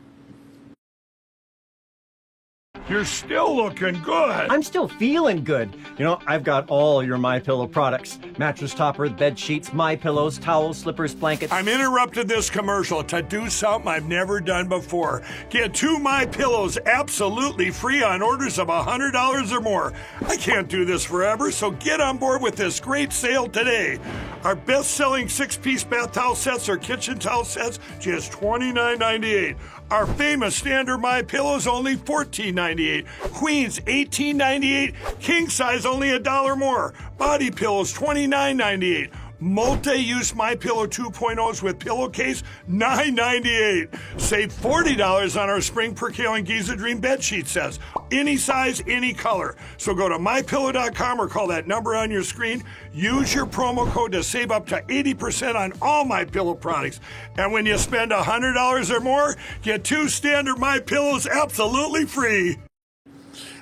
You're still looking good. I'm still feeling good. You know, I've got all your MyPillow products. Mattress topper, bed sheets, MyPillows, towels, slippers, blankets. I'm interrupting this commercial to do something I've never done before. Get 2 MyPillows absolutely free on orders of $100 or more. I can't do this forever, so get on board with this great sale today. Our best-selling 6-piece bath towel sets or kitchen towel sets, just $29.98. Our famous standard MyPillows only $14.98. Queens $18.98. King size only $1 more. Body pillows $29.98. Multi-use MyPillow 2.0s with pillowcase $9.98. Save $40 on our Spring Percale and Giza Dream bed sheet sets. Any size, any color. So go to MyPillow.com or call that number on your screen. Use your promo code to save up to 80% on all MyPillow products. And when you spend $100 or more, get 2 standard MyPillows absolutely free.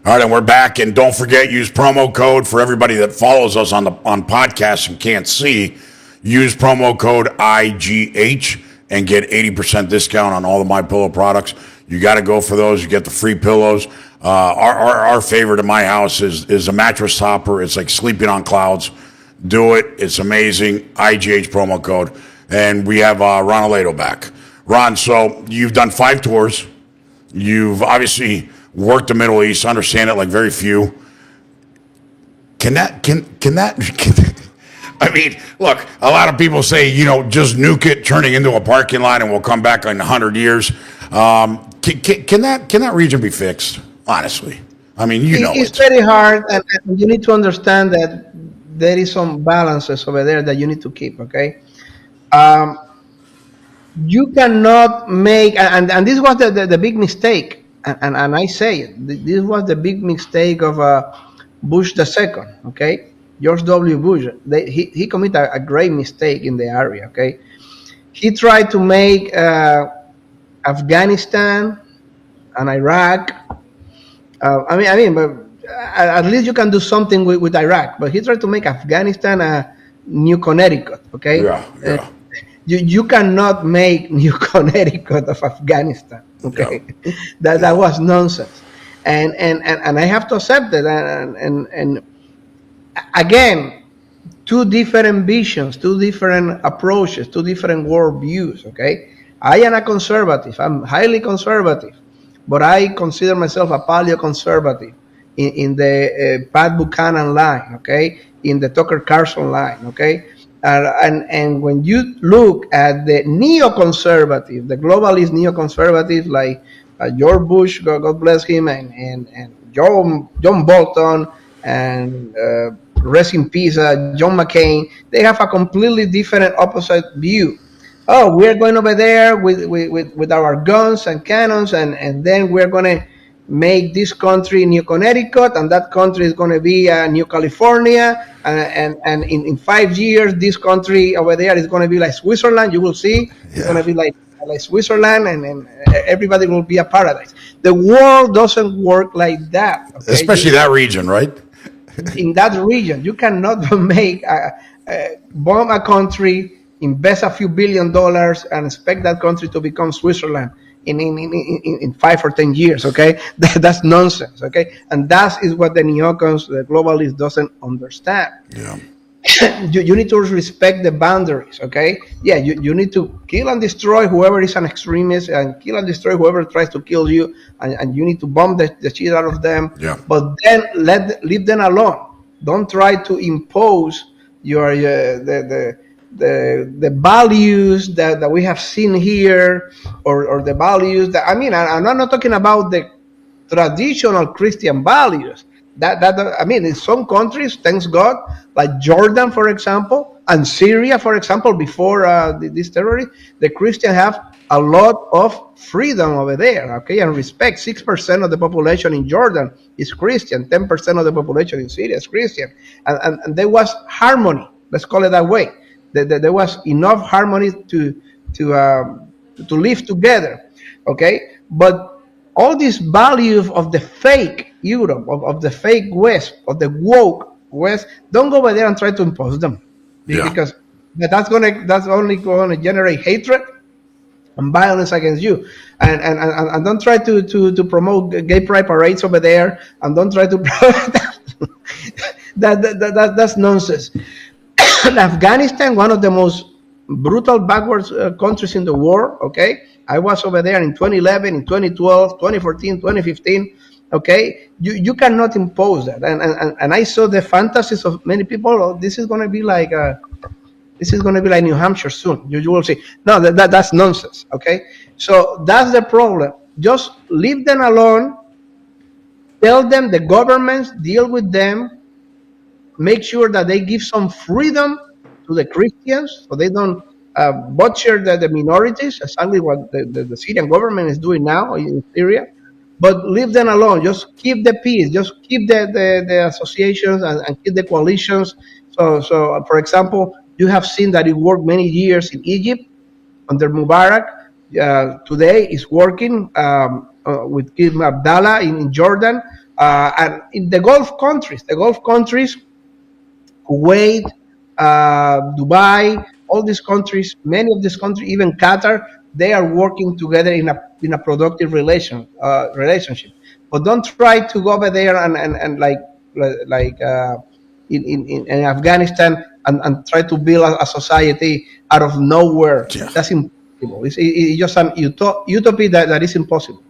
All right, and we're back, and don't forget, use promo code for everybody that follows us on podcasts and can't see. Use promo code IGH and get 80% discount on all the MyPillow products. You got to go for those. You get the free pillows. Our favorite in my house is a mattress topper. It's like sleeping on clouds. Do it. It's amazing. IGH promo code. And we have Ron Aledo back. Ron, so you've done 5 tours. You've obviously worked the Middle East, understand it like very few. Can that I mean, look, a lot of people say, just nuke it, turning into a parking lot, and we'll come back in 100 years. Can that region be fixed? Honestly, I mean, it's very hard, and you need to understand that there is some balances over there that you need to keep. Okay, you cannot make, and this was the big mistake. And I say it, this was the big mistake of Bush II, okay? George W. Bush. He committed a great mistake in the area, okay? He tried to make Afghanistan and Iraq. But at least you can do something with Iraq. But he tried to make Afghanistan a New Connecticut, okay? Yeah. You cannot make New Connecticut of Afghanistan. Okay, yeah. that was nonsense, and I have to accept it. And again, 2 different visions, 2 different approaches, 2 different world views. Okay, I am a conservative. I'm highly conservative, but I consider myself a paleoconservative in the Pat Buchanan line. Okay, in the Tucker Carlson line. Okay. And when you look at the neoconservative, the globalist neoconservative like George Bush, God bless him, and John Bolton, and rest in peace, John McCain, they have a completely different opposite view. Oh, we're going over there with our guns and cannons, and then we're going to make this country New Connecticut, and that country is going to be New California, and in 5 years, this country over there is going to be like Switzerland. You will see, it's going to be like Switzerland, and everybody will be a paradise. The world doesn't work like that. Okay? Especially that region, right? In that region, you cannot make bomb a country, invest a few $1 billion, and expect that country to become Switzerland in 5 or 10 years. Okay, that's nonsense. Okay, and that is what the neocons, the globalists, doesn't understand. Yeah. You need to respect the boundaries. Okay, yeah, you need to kill and destroy whoever is an extremist, and kill and destroy whoever tries to kill you, and you need to bomb the shit out of them. Yeah. But then leave them alone. Don't try to impose your the values that we have seen here, or the values that, I'm not talking about the traditional Christian values. In some countries, thanks God, like Jordan, for example, and Syria, for example, before this terrorist, the Christians have a lot of freedom over there, okay, and respect. 6% of the population in Jordan is Christian, 10% of the population in Syria is Christian, and there was harmony. Let's call it that way. There was enough harmony to live together, okay. But all these values of the fake Europe, of the fake West, of the woke West, don't go over there and try to impose them, because that's only going to generate hatred and violence against you. And don't try to promote gay pride parades over there, and don't try to that's nonsense. Afghanistan, one of the most brutal, backwards countries in the world, okay? I was over there in 2011, in 2012, 2014, 2015, okay? You cannot impose that. And I saw the fantasies of many people. Oh, this is going to be like New Hampshire soon. You will see. No, that's nonsense, okay? So that's the problem. Just leave them alone. Tell them the governments deal with them. Make sure that they give some freedom to the Christians, so they don't butcher the minorities, exactly what the Syrian government is doing now in Syria. But leave them alone. Just keep the peace. Just keep the associations and keep the coalitions. So for example, you have seen that it worked many years in Egypt under Mubarak. Today it's working with King Abdallah in Jordan, and in the Gulf countries, Kuwait, Dubai, all these countries, many of these countries, even Qatar, they are working together in a productive relationship. But don't try to go over there and like in Afghanistan and try to build a society out of nowhere. Yeah. That's impossible. It's just an utopia that is impossible.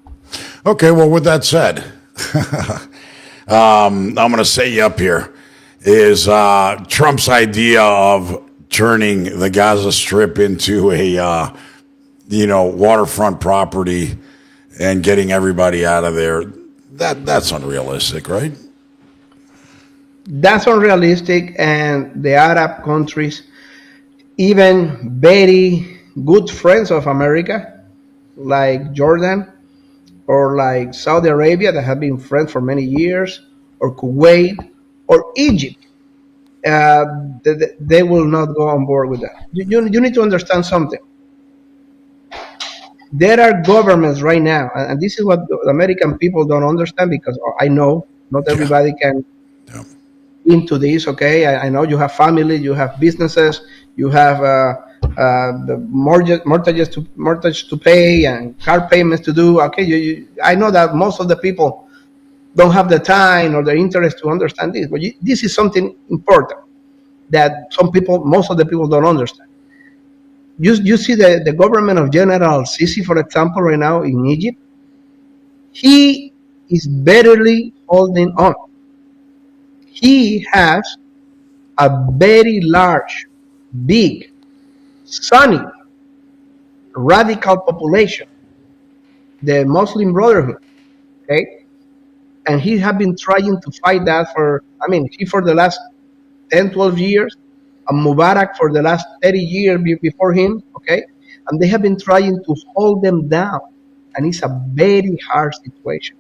Okay, well, with that said, I'm going to set you up here. Is Trump's idea of turning the Gaza Strip into a waterfront property and getting everybody out of there, that's unrealistic, right? That's unrealistic, and the Arab countries, even very good friends of America, like Jordan or like Saudi Arabia, that have been friends for many years, or Kuwait, or Egypt, they will not go on board with that. You need to understand something. There are governments right now, and this is what the American people don't understand, because I know not everybody can into this, okay? I know you have family, you have businesses, you have the mortgage to pay and car payments to do, okay? I know that most of the people don't have the time or the interest to understand this, but this is something important that most of the people don't understand. You see the government of General Sisi, for example, right now in Egypt, he is barely holding on. He has a very large, big, sunny, radical population, the Muslim Brotherhood, okay? And he has been trying to fight that for the last 10, 12 years, and Mubarak for the last 30 years before him, okay? And they have been trying to hold them down, and it's a very hard situation.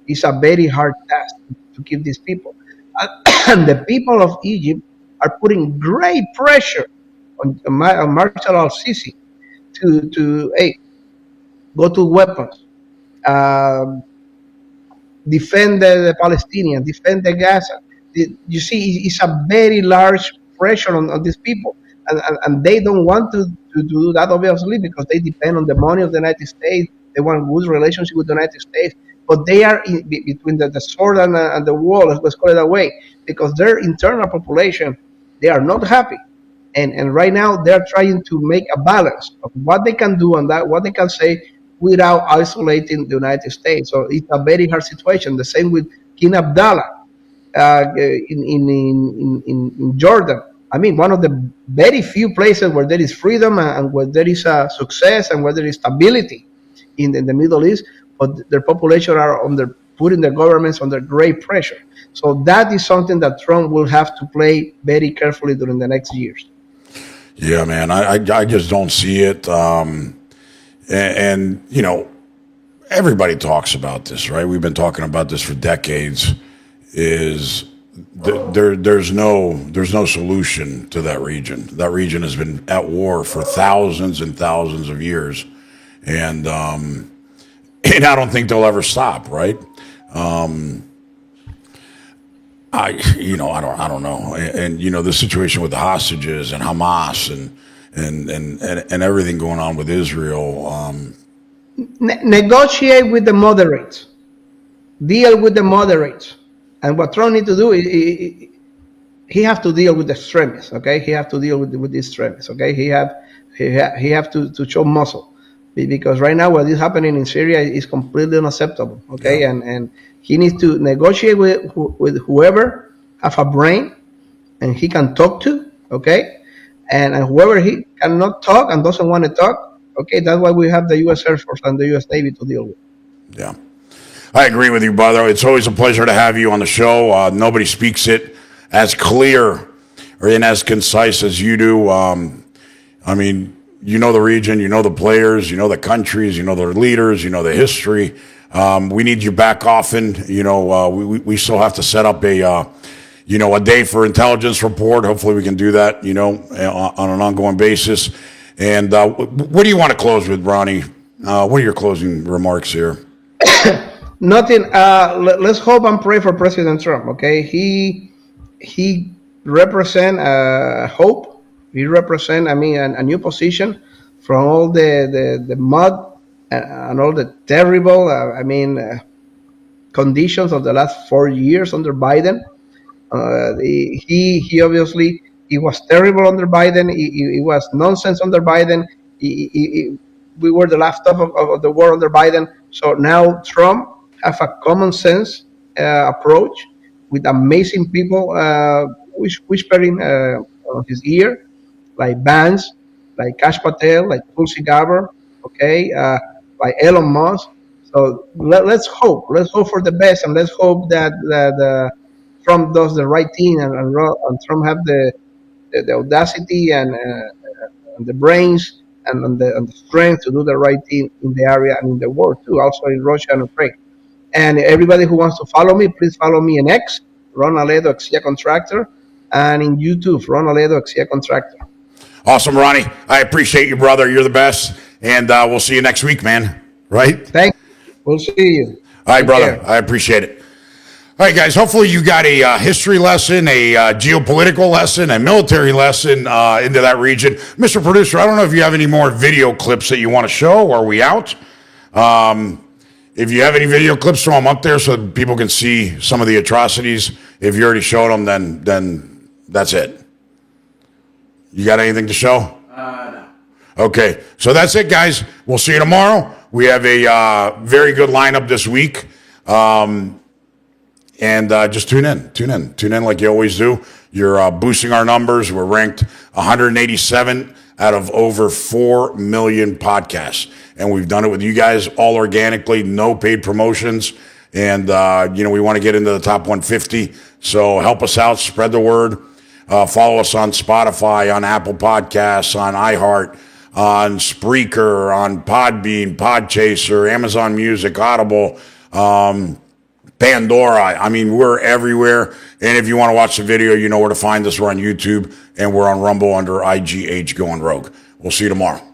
It's a very hard task to keep these people. And the people of Egypt are putting great pressure on Marshal al-Sisi to hey, go to weapons, um, defend the Palestinians, defend the Gaza. You see, it's a very large pressure on these people, and they don't want to do that obviously because they depend on the money of the United States. They want a good relationship with the United States, but they are between the sword and the wall. Let's call it that way, because their internal population, they are not happy. And right now they're trying to make a balance of what they can do and what they can say without isolating the United States. So it's a very hard situation. The same with King Abdallah in Jordan. I mean, one of the very few places where there is freedom and where there is success and where there is stability in the Middle East, but their population are putting their governments under great pressure. So that is something that Trump will have to play very carefully during the next years. Yeah, man, I just don't see it. And you know, everybody talks about this, right? We've been talking about this for decades. There's no solution to that region. That region has been at war for thousands and thousands of years, and I don't think they'll ever stop, right? I don't know, and you know, the situation with the hostages and Hamas and everything going on with Israel. Negotiate with the moderates, deal with the moderates, and what Trump needs to do is he have to deal with the extremists. Okay, he have to deal with the extremists. Okay, he have to show muscle, because right now what is happening in Syria is completely unacceptable. Okay, yeah. and he needs to negotiate with whoever have a brain and he can talk to. Okay, and whoever he cannot talk and doesn't want to talk. Okay, that's why we have the U.S. Air Force and the U.S. Navy to deal with. Yeah, I agree with you, brother. It's always a pleasure to have you on the show. Nobody speaks it as clear and as concise as you do. I mean, you know the region, you know the players, you know the countries, you know their leaders, you know the history. We need you back often. You know, we still have to set up a day for intelligence report. Hopefully we can do that, you know, on an ongoing basis. And what do you want to close with, Ronnie? What are your closing remarks here? Nothing. Let's hope and pray for President Trump. Okay, he represent hope. He represent, a new position from all the mud and all the terrible, conditions of the last 4 years under Biden. He obviously, it was terrible under Biden. It was nonsense under Biden. We were the laptop of the world under Biden. So now Trump have a common sense approach with amazing people whispering on his ear, like Vance, like Kash Patel, like Tulsi Gabbard, okay, like Elon Musk. So let's hope. Let's hope for the best, and let's hope that Trump does the right thing, and Trump have the audacity and the brains and the strength to do the right thing in the area and in the world too, also in Russia and Ukraine. And everybody who wants to follow me, please follow me in X, RON ALEDO, Exia Contractor, and in YouTube, RON ALEDO, Exia Contractor. Awesome, Ronnie. I appreciate you, brother. You're the best. And we'll see you next week, man. Right? Thanks. We'll see you. All right, brother. I appreciate it. All right, guys. Hopefully you got a history lesson, a geopolitical lesson, a military lesson into that region. Mr. Producer, I don't know if you have any more video clips that you want to show, or are we out? If you have any video clips, throw them up there so that people can see some of the atrocities. If you already showed them, then that's it. You got anything to show? No. Okay, so that's it, guys. We'll see you tomorrow. We have a very good lineup this week. And just tune in like you always do. You're boosting our numbers. We're ranked 187 out of over 4 million podcasts. And we've done it with you guys all organically, no paid promotions. And, we want to get into the top 150. So help us out, spread the word. Follow us on Spotify, on Apple Podcasts, on iHeart, on Spreaker, on Podbean, Podchaser, Amazon Music, Audible, Pandora. I mean, we're everywhere. And if you want to watch the video, you know where to find us. We're on YouTube and we're on Rumble under IGH Going Rogue. We'll see you tomorrow.